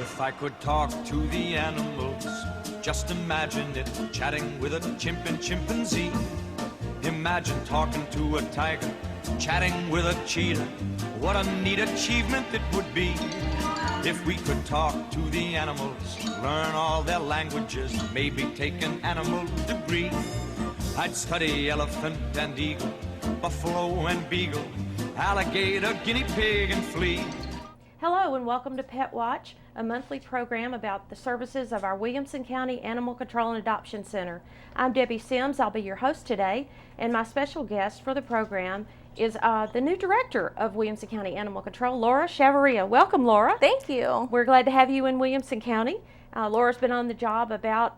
If I could talk to the animals, just imagine it, chatting with a chimp and chimpanzee. Imagine talking to a tiger, chatting with a cheetah. What a neat achievement it would be. If we could talk to the animals, learn all their languages, maybe take an animal degree. I'd study elephant and eagle, buffalo and beagle, alligator, guinea pig and flea. Hello and welcome to Pet Watch, a monthly program about the services of our Williamson County Animal Control and Adoption Center. I'm Debbie Sims. I'll be your host today, and my special guest for the program is the new director of Williamson County Animal Control, Laura Chavarria. Welcome, Laura. Thank you. We're glad to have you in Williamson County. Laura's been on the job about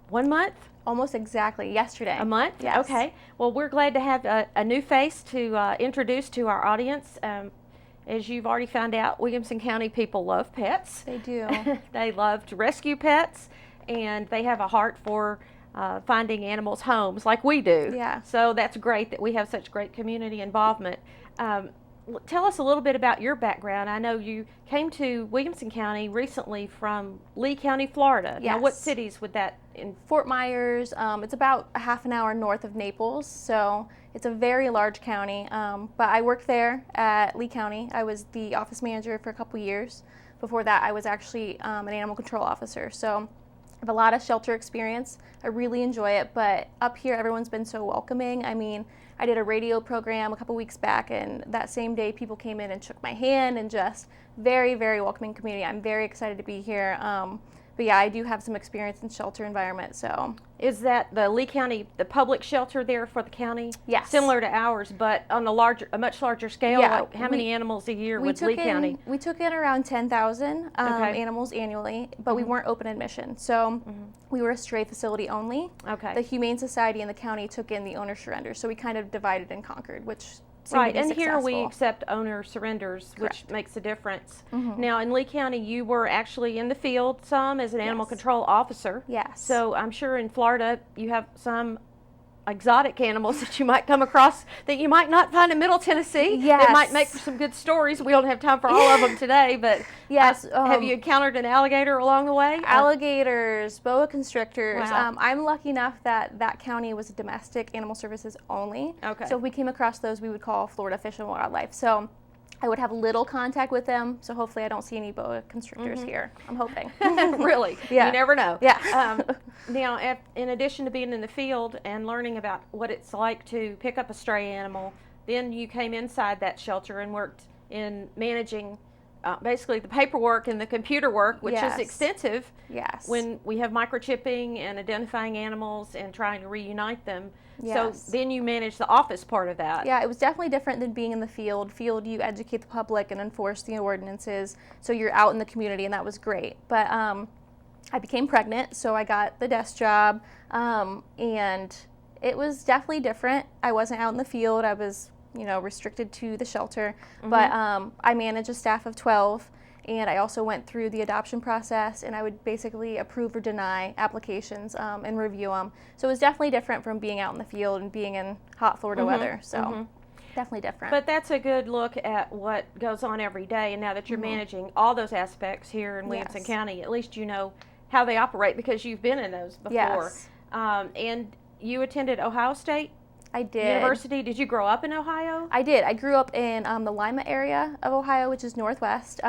1 month? Almost exactly, yesterday. A month? Yes. Okay. Well, we're glad to have a new face to introduce to our audience. As you've already found out, Williamson County people love pets. They do. They love to rescue pets, and they have a heart for finding animals homes like we do. Yeah. So that's great that we have such great community involvement. Tell us a little bit about your background. I know you came to Williamson County recently from Lee County, Florida. Yes. Now, what cities would that in? Fort Myers, it's about a half an hour north of Naples, so it's a very large county. But I worked there at Lee County. I was the office manager for a couple years. Before that, I was actually an animal control officer. So I have a lot of shelter experience. I really enjoy it, but up here, everyone's been so welcoming. I mean, I did a radio program a couple weeks back, and that same day, people came in and shook my hand, and just very, very welcoming community. I'm very excited to be here. But yeah, I do have some experience in shelter environment, so. Is that the Lee County, the public shelter there for the county? Yes. Similar to ours, but on a much larger scale? Yeah, Like how many animals a year with Lee County? We took in around 10,000 Okay. animals annually, but we weren't open admission. So we were a stray facility only. Okay. The Humane Society in the county took in the owner surrender, so we kind of divided and conquered, which seemed Right, to be and here we successful. accept owner surrenders, Correct. which makes a difference. Now, in Lee County, you were actually in the field some as an animal control officer. Yes. So I'm sure in Florida you have some exotic animals that you might come across that you might not find in Middle Tennessee. Yes. It might make for some good stories. We don't have time for all of them today, but Yes, have you encountered an alligator along the way? Alligators, boa constrictors. Wow. I'm lucky enough that that county was domestic animal services only. Okay. So if we came across those, we would call Florida Fish and Wildlife. So I would have little contact with them. So hopefully I don't see any boa constrictors here. I'm hoping. Really? Yeah. You never know. Yeah. Now, in addition to being in the field and learning about what it's like to pick up a stray animal, then you came inside that shelter and worked in managing basically the paperwork and the computer work, which Yes. is extensive Yes. when we have microchipping and identifying animals and trying to reunite them. Yes. So then you manage the office part of that. Yeah, it was definitely different than being in the field. Field, you educate the public and enforce the ordinances, so you're out in the community, and that was great. But I became pregnant, so I got the desk job, and it was definitely different. I wasn't out in the field. I was, restricted to the shelter, but I managed a staff of 12. And I also went through the adoption process, and I would basically approve or deny applications and review them. So it was definitely different from being out in the field and being in hot Florida weather. So definitely different. But that's a good look at what goes on every day. And now that you're managing all those aspects here in Williamson Yes. County, at least you know how they operate because you've been in those before. Yes. And you attended Ohio State I did. University. Did you grow up in Ohio? I did. I grew up in the Lima area of Ohio, which is northwest.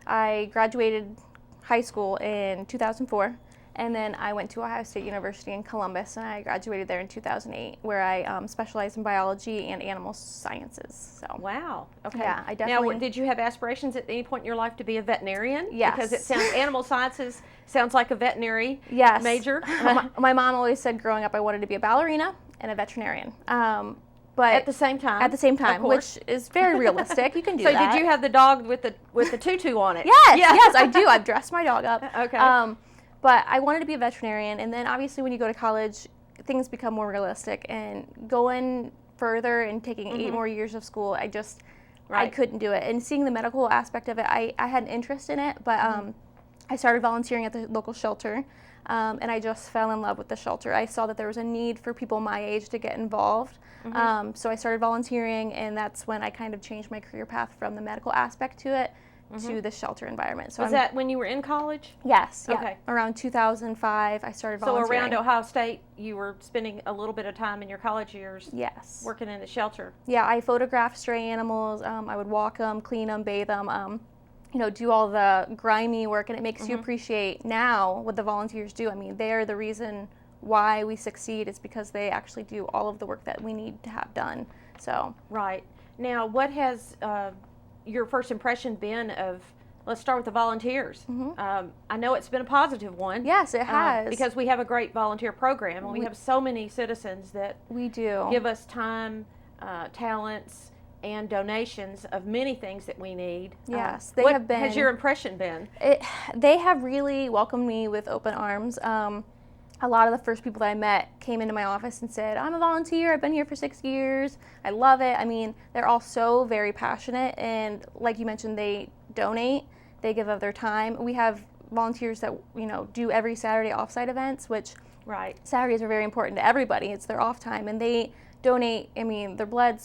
I graduated high school in 2004, and then I went to Ohio State University in Columbus, and I graduated there in 2008, where I specialized in biology and animal sciences. So. Wow. Okay. Yeah, I definitely. Now, did you have aspirations at any point in your life to be a veterinarian? Yes. Because it sounds animal sciences sounds like a veterinary Yes. major. my mom always said growing up I wanted to be a ballerina and a veterinarian. But At the same time. At the same time, of course. which is very realistic. You can do So that. did you have the dog with the tutu on it? Yes, Yeah. yes, I do. I've dressed my dog up. Okay. But I wanted to be a veterinarian, and then obviously when you go to college, things become more realistic. And going further and taking 8 more years of school, I Right. couldn't do it. And seeing the medical aspect of it, I had an interest in it, but I started volunteering at the local shelter, and I just fell in love with the shelter. I saw that there was a need for people my age to get involved. So I started volunteering, and that's when I kind of changed my career path from the medical aspect to it to the shelter environment. So Was that when you were in college? Yes. Yeah. Okay. Around 2005, I started So volunteering. around Ohio State, you were spending a little bit of time in your college years Yes. working in the shelter. Yeah, I photographed stray animals. I would walk them, clean them, bathe them, do all the grimy work, and it makes you appreciate now what the volunteers do. I mean, they are the reason why we succeed. It's because they actually do all of the work that we need to have done. So. Right. Now, what has your first impression been of, let's start with the volunteers. I know it's been a positive one. Yes, it has. Because we have a great volunteer program, and we have so many citizens that we do give us time, talents, and donations of many things that we need. Yes, what have been. Has your impression been? They have really welcomed me with open arms. A lot of the first people that I met came into my office and said, I'm a volunteer, I've been here for 6 years, I love it. I mean, they're all so very passionate, and like you mentioned, they donate, they give of their time. We have volunteers that, do every Saturday offsite events, which Saturdays are very important to everybody. It's their off time, and they donate, their blood,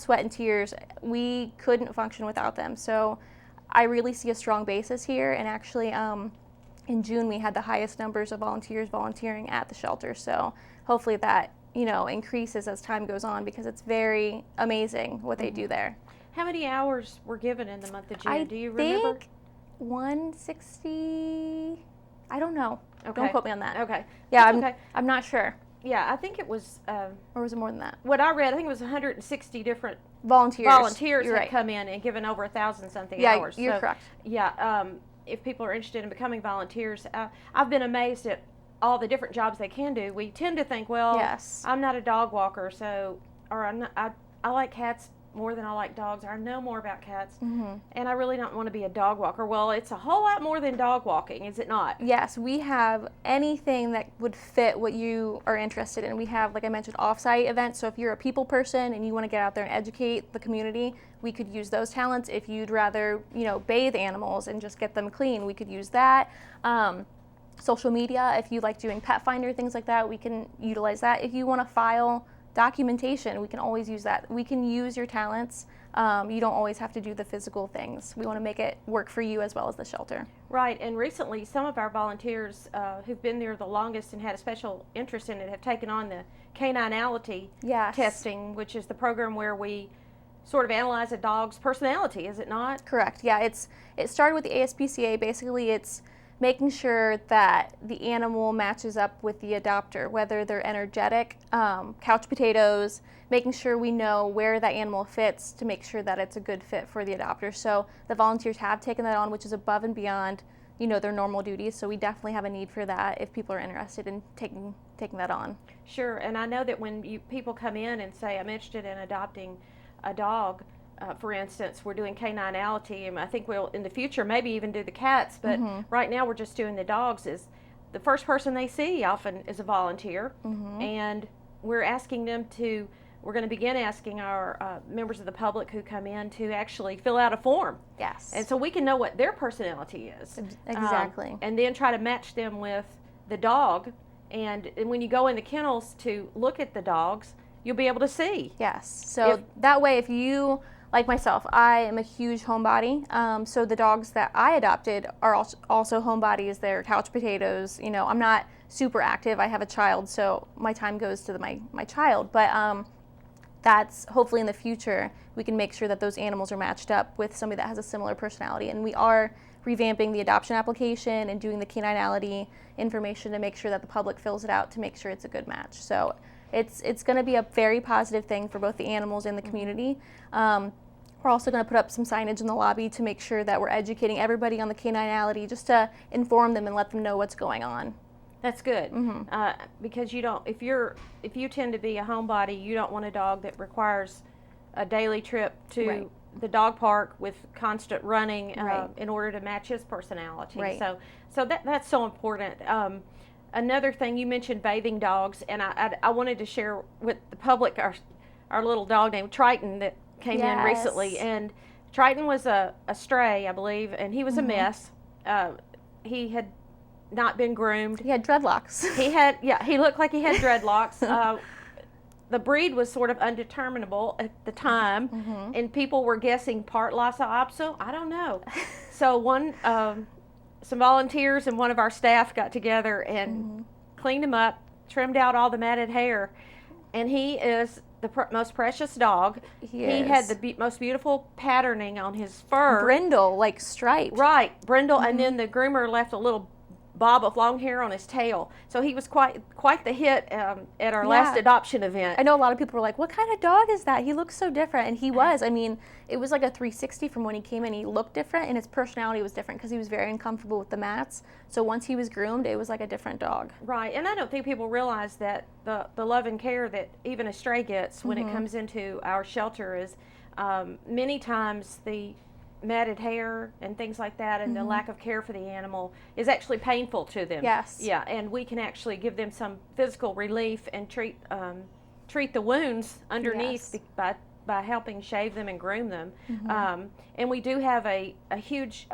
sweat, and tears. We couldn't function without them. So I really see a strong basis here, and actually, in June, we had the highest numbers of volunteers volunteering at the shelter. So hopefully that, increases as time goes on, because it's very amazing what they do there. How many hours were given in the month of June? Do you remember? I think 160. I don't know. Okay. Don't quote me on that. Okay. Yeah, I'm not sure. Yeah, I think it was. Or was it more than that? What I read, I think it was 160 different volunteers had come in and given over 1,000 something yeah, hours. You're correct. Yeah. If people are interested in becoming volunteers, I've been amazed at all the different jobs they can do. We tend to think, well, yes. I'm not a dog walker, I like cats more than I like dogs, or I know more about cats, and I really don't want to be a dog walker. Well, it's a whole lot more than dog walking, is it not? Yes, we have anything that would fit what you are interested in. We have, like I mentioned, off-site events, so if you're a people person and you want to get out there and educate the community, we could use those talents. If you'd rather, bathe animals and just get them clean, we could use that. Social media, if you like doing pet finder, things like that, we can utilize that. If you want to file documentation, we can always use that. We can use your talents. You don't always have to do the physical things. We want to make it work for you as well as the shelter. Right, and recently some of our volunteers who've been there the longest and had a special interest in it have taken on the caninality testing, which is the program where we sort of analyze a dog's personality, is it not? Correct, yeah. It started with the ASPCA. Basically, it's making sure that the animal matches up with the adopter, whether they're energetic, couch potatoes, making sure we know where that animal fits to make sure that it's a good fit for the adopter. So the volunteers have taken that on, which is above and beyond, their normal duties. So we definitely have a need for that if people are interested in taking that on. Sure, and I know that when people come in and say, I'm interested in adopting a dog, for instance, we're doing caninality, and I think we'll in the future maybe even do the cats, but right now we're just doing the dogs. Is the first person they see often is a volunteer, and we're going to begin asking our members of the public who come in to actually fill out a form. Yes. And so we can know what their personality is. Exactly. And then try to match them with the dog, and when you go in the kennels to look at the dogs, you'll be able to see. Yes. So that way, if you, like myself, I am a huge homebody. So the dogs that I adopted are also homebodies. They're couch potatoes. I'm not super active. I have a child, so my time goes to my child. But that's hopefully in the future we can make sure that those animals are matched up with somebody that has a similar personality. And we are revamping the adoption application and doing the caninality information to make sure that the public fills it out to make sure it's a good match. So it's going to be a very positive thing for both the animals and the community. We're also going to put up some signage in the lobby to make sure that we're educating everybody on the caninality, just to inform them and let them know what's going on. That's good, because if you tend to be a homebody, you don't want a dog that requires a daily trip to the dog park with constant running in order to match his personality. Right. So that's so important. Another thing, you mentioned bathing dogs, and I wanted to share with the public our little dog named Triton that came in recently. And Triton was a stray, I believe, and he was a mess. He had not been groomed. He had dreadlocks. He looked like he had dreadlocks. the breed was sort of undeterminable at the time, and people were guessing part Lhasa Apso. I don't know. So some volunteers and one of our staff got together and cleaned him up, trimmed out all the matted hair, and he is the most precious dog. He had the most beautiful patterning on his fur. Brindle, like striped. Right, brindle, and then the groomer left a little bob of long hair on his tail. So he was quite the hit at our last adoption event. I know a lot of people were like, what kind of dog is that? He looks so different. And he was. I mean, it was like a 360 from when he came in. He looked different, and his personality was different because he was very uncomfortable with the mats. So once he was groomed, it was like a different dog. Right, and I don't think people realize that the love and care that even a stray gets when it comes into our shelter is many times the matted hair and things like that, and the lack of care for the animal is actually painful to them. Yes. Yeah, and we can actually give them some physical relief and treat the wounds underneath by helping shave them and groom them. And we do have a huge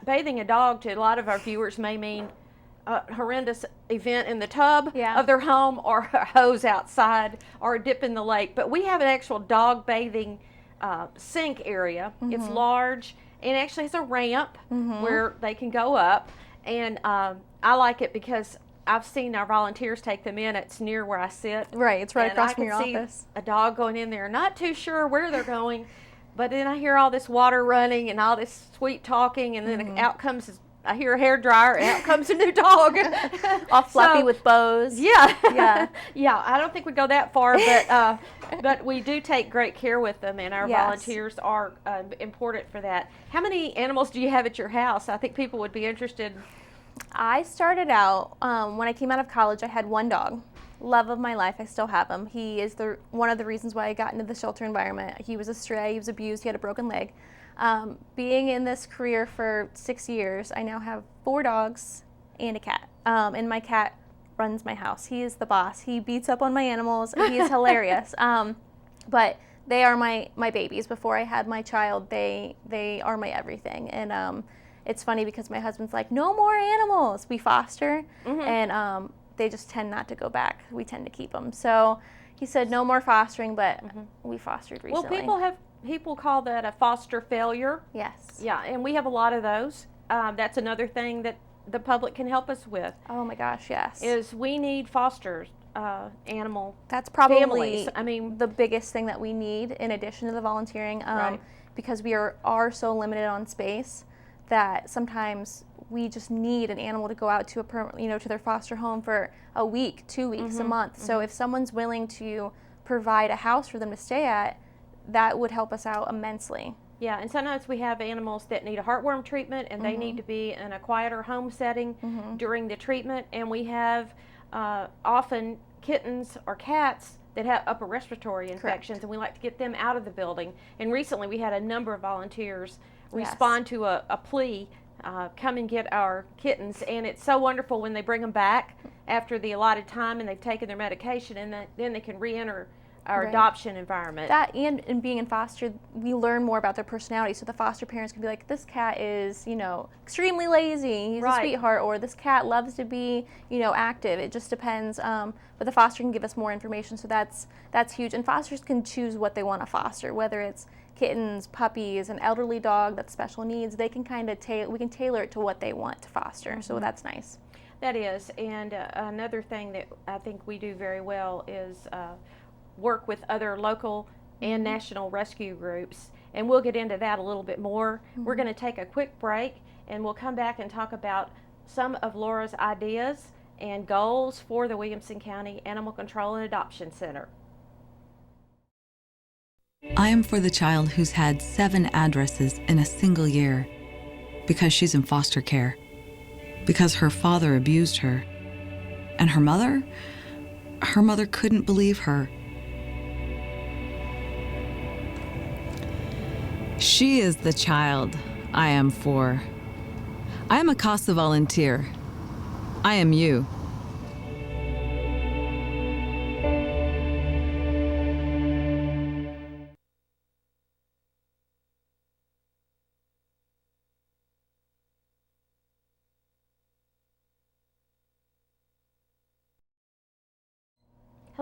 bathing a dog, to a lot of our viewers, may mean a horrendous event in the tub of their home, or a hose outside, or a dip in the lake. But we have an actual dog bathing sink area. It's large, and actually has a ramp where they can go up, and I like it because I've seen our volunteers take them in. It's near where I sit. Right, it's right across I from your can office. see a dog going in there, not too sure where they're going, but then I hear all this water running and all this sweet talking, and then out comes I hear a hair dryer, and out comes a new dog. All fluffy with bows. Yeah. Yeah. Yeah, I don't think we go that far, but we do take great care with them, and our volunteers are important for that. How many animals do you have at your house? I think people would be interested. I started out, when I came out of college, I had one dog. Love of my life. I still have him. He is one of the reasons why I got into the shelter environment. He was a stray. He was abused. He had a broken leg. Being in this career for 6 years, I now have 4 dogs and a cat. And my cat runs my house. He is the boss. He beats up on my animals. He is hilarious. But they are my babies. Before I had my child, they are my everything. And it's funny because my husband's like, no more animals. We foster, and they just tend not to go back. We tend to keep them. So he said no more fostering, but we fostered recently. Well, people call that a foster failure. Yes. Yeah, and we have a lot of those. That's another thing that the public can help us with. Oh my gosh, yes. Is we need foster animal That's probably families. I mean, the biggest thing that we need in addition to the volunteering, because we are so limited on space that sometimes we just need an animal to go out to to their foster home for a week, 2 weeks, a month. So if someone's willing to provide a house for them to stay at, that would help us out immensely. Yeah, and sometimes we have animals that need a heartworm treatment, and they need to be in a quieter home setting during the treatment. And we have often kittens or cats that have upper respiratory infections, and we like to get them out of the building. And recently we had a number of volunteers respond to a plea, come and get our kittens. And it's so wonderful when they bring them back after the allotted time and they've taken their medication, and then they can re-enter our adoption environment. That and being in foster, we learn more about their personality. So the foster parents can be like, this cat is, extremely lazy. He's a sweetheart. Or this cat loves to be, active. It just depends. But the foster can give us more information. So that's huge. And fosters can choose what they want to foster, whether it's kittens, puppies, an elderly dog that's special needs. They can we can tailor it to what they want to foster. So that's nice. That is. And another thing that I think we do very well is work with other local and national rescue groups, and we'll get into that a little bit more. We're going to take a quick break, and we'll come back and talk about some of Laura's ideas and goals for the Williamson County Animal Control and Adoption Center. I am for the child who's had 7 addresses in a single year because she's in foster care, because her father abused her, and her mother couldn't believe her. She is the child I am for. I am a CASA volunteer. I am you.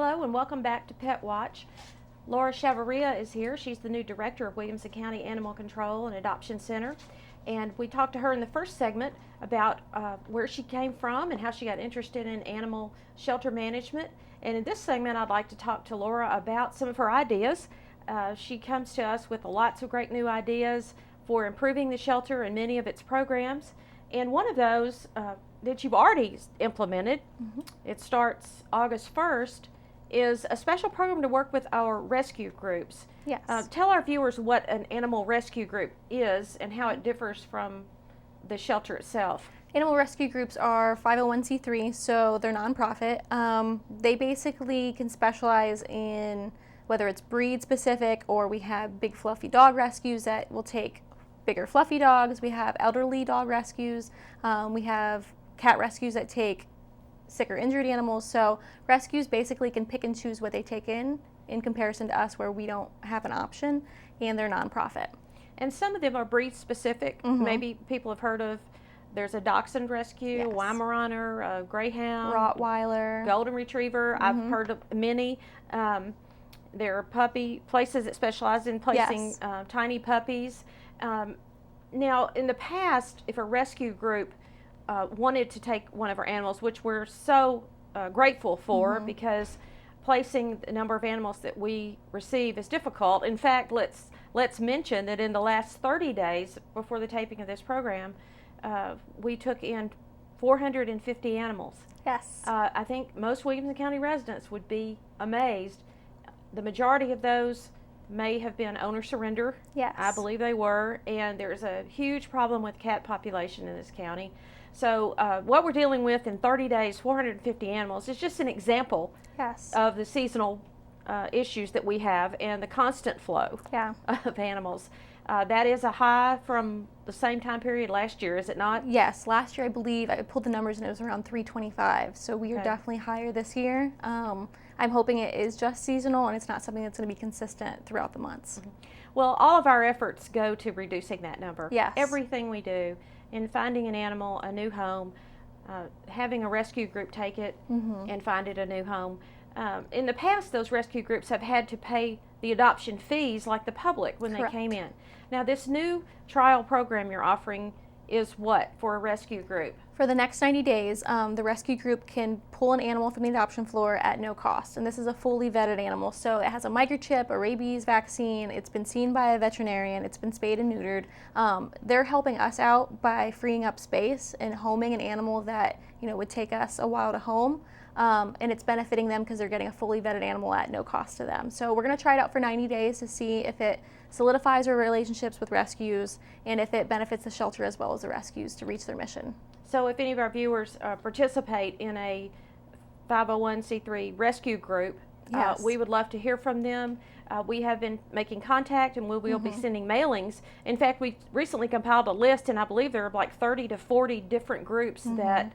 Hello and welcome back to Pet Watch. Laura Chavarria is here. She's the new director of Williamson County Animal Control and Adoption Center. And we talked to her in the first segment about where she came from and how she got interested in animal shelter management. And in this segment, I'd like to talk to Laura about some of her ideas. She comes to us with lots of great new ideas for improving the shelter and many of its programs. And one of those that you've already implemented, it starts August 1st, is a special program to work with our rescue groups. Yes. Tell our viewers what an animal rescue group is and how it differs from the shelter itself. Animal rescue groups are 501c3, so they're nonprofit. They basically can specialize in whether it's breed specific, or we have big fluffy dog rescues that will take bigger fluffy dogs. We have elderly dog rescues. We have cat rescues that take sick or injured animals. So rescues basically can pick and choose what they take in comparison to us, where we don't have an option, and they're nonprofit. And some of them are breed specific. Maybe people have heard of, there's a Dachshund rescue, Yes. Weimaraner, a Greyhound, Rottweiler, Golden Retriever. I've heard of many. There are puppy places that specialize in placing Yes. tiny puppies. Now, in the past, if a rescue group wanted to take one of our animals, which we're so grateful for, because placing the number of animals that we receive is difficult. In fact, let's mention that in the last 30 days before the taping of this program, we took in 450 animals. Yes. I think most Williamson County residents would be amazed. The majority of those may have been owner surrender. Yes. I believe they were, and there's a huge problem with cat population in this county. So what we're dealing with in 30 days, 450 animals, is just an example Yes. of the seasonal issues that we have and the constant flow Yeah. of animals. That is a high from the same time period last year, is it not? Yes, last year I believe I pulled the numbers and it was around 325. So we are Okay. definitely higher this year. I'm hoping it is just seasonal and it's not something that's going to be consistent throughout the months. Well, all of our efforts go to reducing that number. Yes. Everything we do in finding an animal a new home, having a rescue group take it and find it a new home. In the past, those rescue groups have had to pay the adoption fees like the public when Correct. they came in. Now, this new trial program you're offering is what for a rescue group? For the next 90 days, the rescue group can pull an animal from the adoption floor at no cost. And this is a fully vetted animal. So it has a microchip, a rabies vaccine, it's been seen by a veterinarian, it's been spayed and neutered. They're helping us out by freeing up space and homing an animal that would take us a while to home. And it's benefiting them because they're getting a fully vetted animal at no cost to them. So we're going to try it out for 90 days to see if it solidifies our relationships with rescues and if it benefits the shelter as well as the rescues to reach their mission. So if any of our viewers participate in a 501c3 rescue group, Yes. we would love to hear from them. We have been making contact and we will be sending mailings. In fact, we recently compiled a list, and I believe there are like 30 to 40 different groups that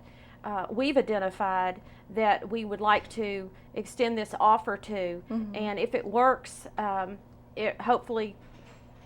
we've identified that we would like to extend this offer to. And if it works, hopefully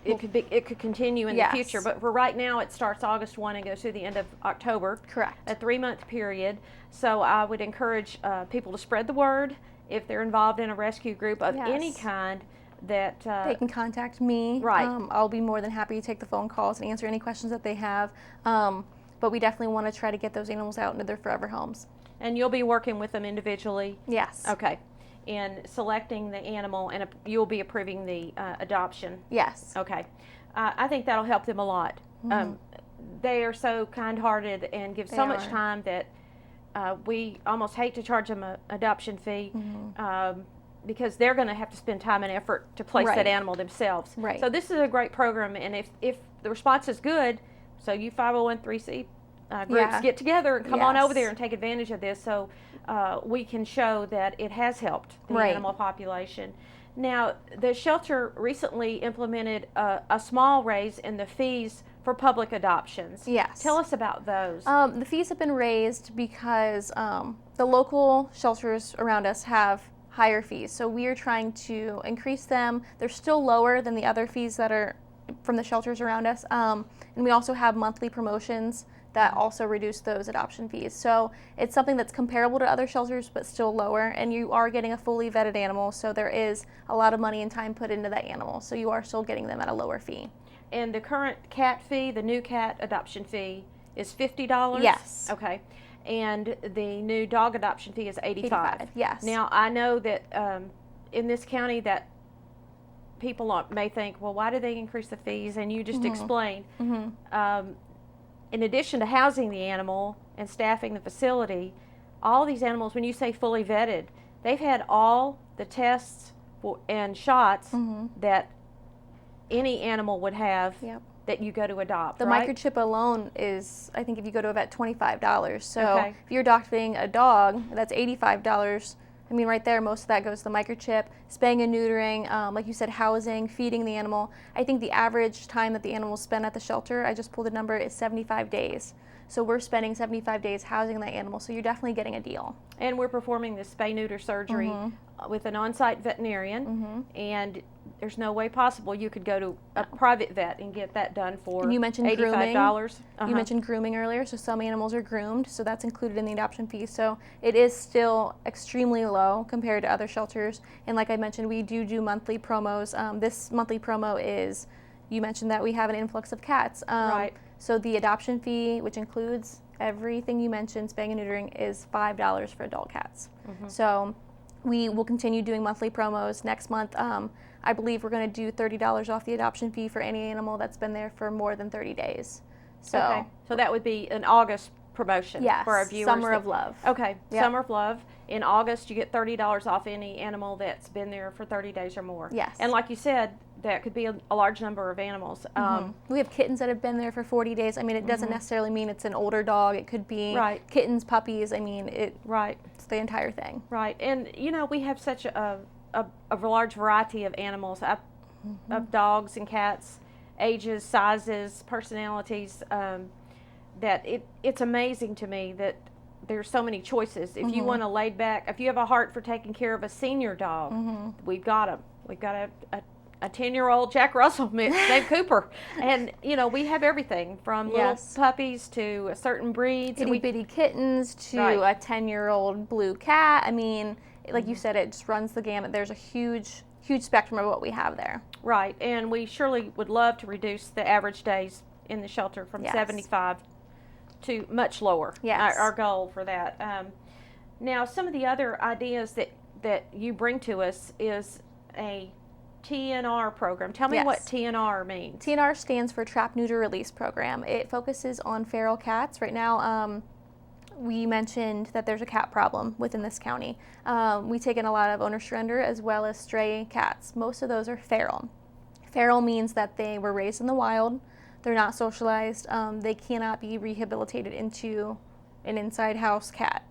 it could continue in Yes. the future. But for right now, it starts August 1 and goes through the end of October. Correct. A 3-month period. So I would encourage people to spread the word if they're involved in a rescue group of any Yes. kind. That They can contact me. Right. I'll be more than happy to take the phone calls and answer any questions that they have. But we definitely want to try to get those animals out into their forever homes. and you'll be working with them individually. Yes. Okay. In selecting the animal, and you'll be approving the adoption. Yes. Okay. I think that'll help them a lot. They are so kind-hearted and give so much are. time that we almost hate to charge them an adoption fee because they're going to have to spend time and effort to place that Right. animal themselves. Right. So this is a great program, and if the response is good, so you 501c groups Yeah. get together and come on over Yes. there and take advantage of this, so we can show that it has helped the Right. animal population. Now, the shelter recently implemented a small raise in the fees for public adoptions. Yes. Tell us about those. The fees have been raised because the local shelters around us have higher fees. So we are trying to increase them. They're still lower than the other fees that are from the shelters around us. And we also have monthly promotions that also reduce those adoption fees. So it's something that's comparable to other shelters, but still lower, and you are getting a fully vetted animal, so there is a lot of money and time put into that animal, so you are still getting them at a lower fee. And the current cat fee, the new cat adoption fee, is $50? Yes. Okay. And the new dog adoption fee is $85. Yes. Now, I know that in this county that people may think, well, why did they increase the fees? And you just explained. In addition to housing the animal and staffing the facility, all these animals, when you say fully vetted, they've had all the tests and shots that any animal would have that you go to adopt. The right? microchip alone is, I think if you go to a vet, $25. So Okay. if you're adopting a dog, that's $85. I mean, right there, most of that goes to the microchip, spaying and neutering, like you said, housing, feeding the animal. I think the average time that the animals spend at the shelter, I just pulled a number, is 75 days. So we're spending 75 days housing that animal, so you're definitely getting a deal. And we're performing this spay-neuter surgery with an on-site veterinarian, and there's no way possible you could go to a private vet and get that done for And you mentioned $85. You mentioned grooming earlier, so some animals are groomed, so that's included in the adoption fee. So it is still extremely low compared to other shelters. And like I mentioned, we do monthly promos. This monthly promo is, you mentioned that we have an influx of cats. Right. So the adoption fee, which includes everything you mentioned, spaying and neutering, is $5 for adult cats. So we will continue doing monthly promos. Next month, I believe we're going to do $30 off the adoption fee for any animal that's been there for more than 30 days. So, Okay. So that would be an August promotion yes, for our viewers. Summer of Love. Okay, Yep. Summer of Love. In August, you get $30 off any animal that's been there for 30 days or more. Yes. And like you said, that could be a large number of animals. We have kittens that have been there for 40 days. I mean, it doesn't necessarily mean it's an older dog. It could be Right. kittens, puppies. I mean, Right, it's the entire thing. right. And, you know, we have such a large variety of animals, of dogs and cats, ages, sizes, personalities, that it's amazing to me that there's so many choices. If you want a laid back, if you have a heart for taking care of a senior dog, we've got them. We've got a 10-year-old Jack Russell mix named Cooper. And, you know, we have everything from Yes. little puppies to certain breeds. Itty bitty kittens to Right. a 10-year-old blue cat. I mean, like you said, it just runs the gamut. There's a huge spectrum of what we have there. Right. And we surely would love to reduce the average days in the shelter from Yes. 75 to much lower. Yes. Our goal for that. Now, some of the other ideas that you bring to us is a TNR program. Tell me Yes. what TNR means. TNR stands for Trap, Neuter, Release Program. It focuses on feral cats. Right now, we mentioned that there's a cat problem within this county. We take in a lot of owner surrender as well as stray cats. Most of those are feral. Feral means that they were raised in the wild. They're not socialized. They cannot be rehabilitated into an inside house cat.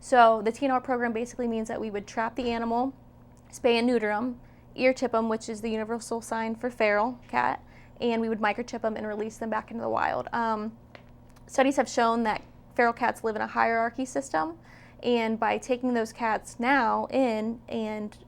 So the TNR program basically means that we would trap the animal, spay and neuter them, ear tip them, which is the universal sign for feral cat, and we would microchip them and release them back into the wild. Studies have shown that feral cats live in a hierarchy system, and by taking those cats now in and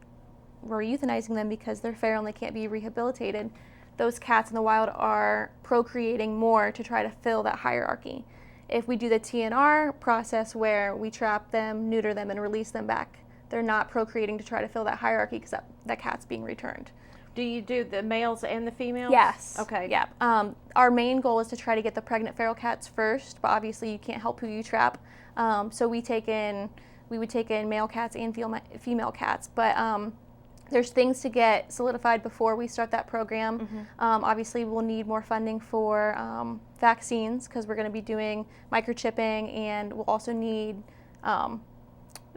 we're euthanizing them because they're feral and they can't be rehabilitated, those cats in the wild are procreating more to try to fill that hierarchy. If we do the TNR process where we trap them, neuter them, and release them back, they're not procreating to try to fill that hierarchy because that cat's being returned. Do you do the males and the females? Yes. Okay. Yeah. Our main goal is to try to get the pregnant feral cats first, but obviously you can't help who you trap. So we would take in male cats and female cats, but there's things to get solidified before we start that program. Obviously, we'll need more funding for vaccines because we're going to be doing microchipping, and we'll also need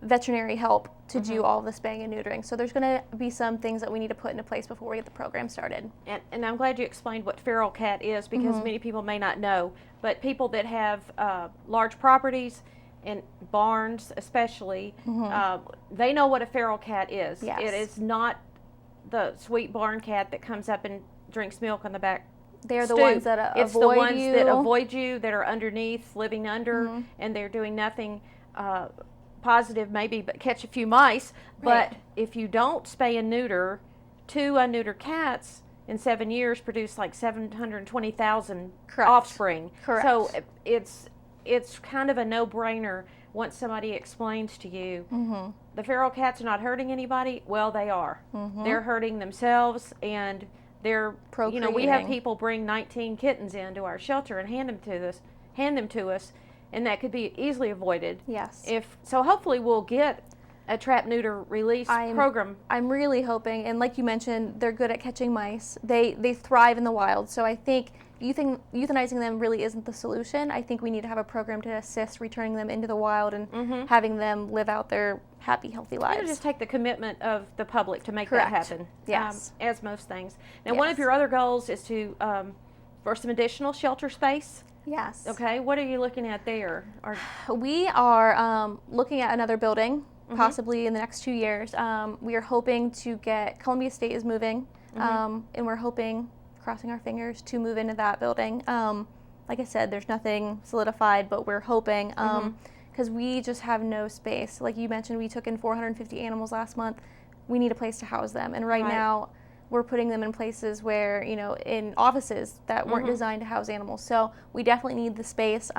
veterinary help to do all the spaying and neutering. So there's going to be some things that we need to put into place before we get the program started. And I'm glad you explained what feral cat is because many people may not know. But people that have large properties and barns especially, they know what a feral cat is. Yes. It is not the sweet barn cat that comes up and drinks milk on the back They're the stoop. ones that It's avoid the ones you. that avoid you, that are underneath, living under, and they're doing nothing positive maybe but catch a few mice. Right. But if you don't spay and neuter 2 unneutered cats, in 7 years produced like 720,000 Correct. offspring. Correct. So it's kind of a no-brainer once somebody explains to you the feral cats are not hurting anybody. Well, they are. They're hurting themselves, and they're we have Procreating. people bring 19 kittens into our shelter and hand them to us, and that could be easily avoided. Yes. So hopefully we'll get a trap neuter release program. I'm really hoping, and like you mentioned, they're good at catching mice. They thrive in the wild, so I think euthanizing them really isn't the solution. I think we need to have a program to assist returning them into the wild and having them live out their happy, healthy lives. It'll just take the commitment of the public to make Correct. that happen. Yes. As most things. Now, one of your other goals is to for some additional shelter space. Yes. Okay. What are you looking at there? We are looking at another building, possibly in the next 2 years. We are hoping to get, Columbia State is moving, and we're hoping, crossing our fingers, to move into that building. Like I said, there's nothing solidified, but we're hoping, because we just have no space. Like you mentioned, we took in 450 animals last month. We need a place to house them, and right now we're putting them in places where, in offices that weren't designed to house animals. So we definitely need the space.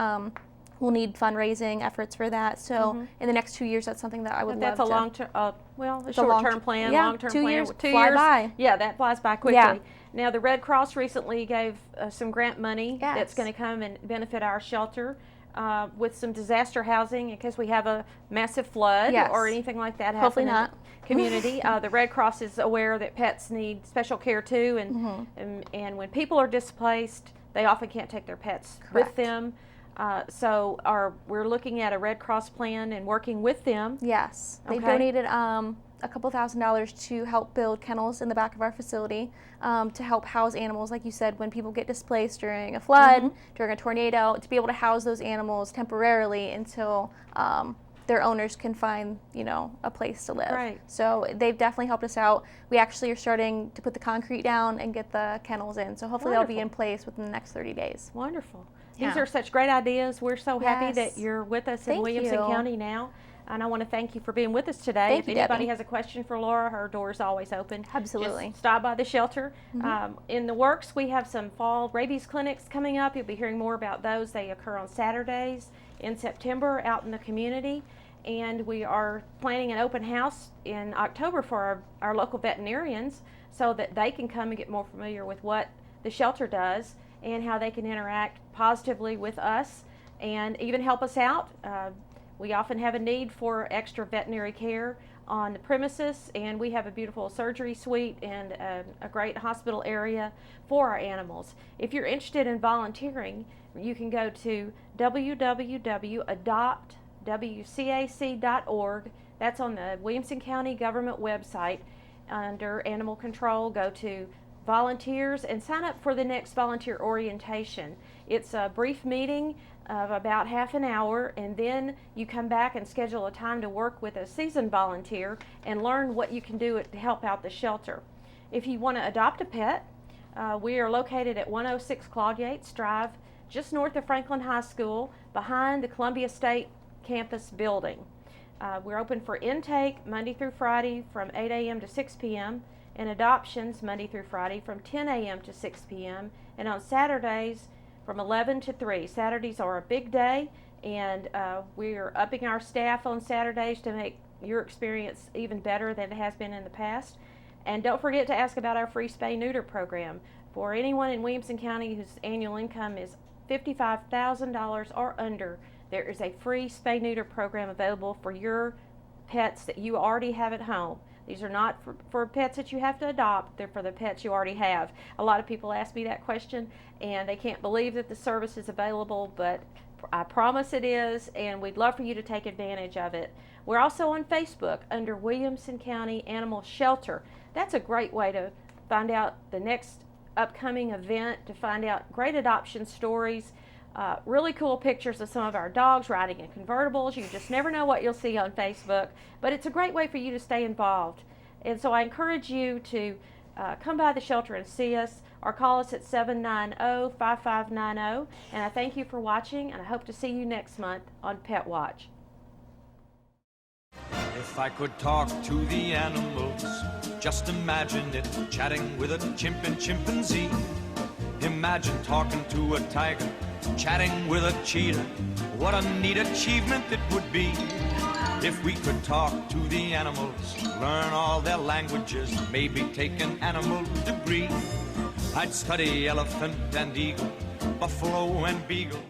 We'll need fundraising efforts for that. So in the next 2 years, that's something that I would love to. That's a long-term, a short-term plan, yeah, long-term 2 plan. years 2 fly years, by. Yeah, that flies by quickly. Yeah. Now, the Red Cross recently gave some grant money Yes. that's going to come and benefit our shelter with some disaster housing in case we have a massive flood Yes. or anything like that Hopefully happen not. in the community. The Red Cross is aware that pets need special care too, and when people are displaced, they often can't take their pets with Correct. them. So we're looking at a Red Cross plan and working with them. Yes. They Okay. donated a couple $1,000s to help build kennels in the back of our facility to help house animals, like you said, when people get displaced during a flood, during a tornado, to be able to house those animals temporarily until their owners can find, a place to live. Right. So they've definitely helped us out. We actually are starting to put the concrete down and get the kennels in. So hopefully they'll be in place within the next 30 days. Wonderful. Yeah. These are such great ideas. We're so happy Yes. that you're with us in Thank Williamson you. County now. And I want to thank you for being with us today. Thank If you, anybody Debbie. has a question for Laura, her door is always open. Absolutely. Just stop by the shelter. In the works, we have some fall rabies clinics coming up. You'll be hearing more about those. They occur on Saturdays in September out in the community. And we are planning an open house in October for our local veterinarians so that they can come and get more familiar with what the shelter does and how they can interact positively with us and even help us out. We often have a need for extra veterinary care on the premises, and we have a beautiful surgery suite and a great hospital area for our animals. If you're interested in volunteering, you can go to www.adoptwcac.org. That's on the Williamson County government website. Under animal control, go to volunteers and sign up for the next volunteer orientation. It's a brief meeting of about half an hour, and then you come back and schedule a time to work with a seasoned volunteer and learn what you can do to help out the shelter. If you want to adopt a pet, we are located at 106 Claude Yates Drive, just north of Franklin High School, behind the Columbia State campus building. We're open for intake Monday through Friday from 8 a.m. to 6 p.m. and adoptions Monday through Friday from 10 a.m. to 6 p.m. and on Saturdays from 11 to 3. Saturdays are a big day, and we are upping our staff on Saturdays to make your experience even better than it has been in the past. And don't forget to ask about our free spay-neuter program. For anyone in Williamson County whose annual income is $55,000 or under, there is a free spay-neuter program available for your pets that you already have at home. These are not for pets that you have to adopt. They're for the pets you already have. A lot of people ask me that question, and they can't believe that the service is available, but I promise it is, and we'd love for you to take advantage of it. We're also on Facebook under Williamson County Animal Shelter. That's a great way to find out the next upcoming event, to find out great adoption stories, really cool pictures of some of our dogs riding in convertibles. You just never know what you'll see on Facebook, but it's a great way for you to stay involved. And so I encourage you to come by the shelter and see us or call us at 790-5590. And I thank you for watching, and I hope to see you next month on Pet Watch. If I could talk to the animals, just imagine it, chatting with a chimp and chimpanzee. Imagine talking to a tiger, chatting with a cheetah. What a neat achievement it would be if we could talk to the animals, learn all their languages, maybe take an animal degree. I'd study elephant and eagle, buffalo and beagle.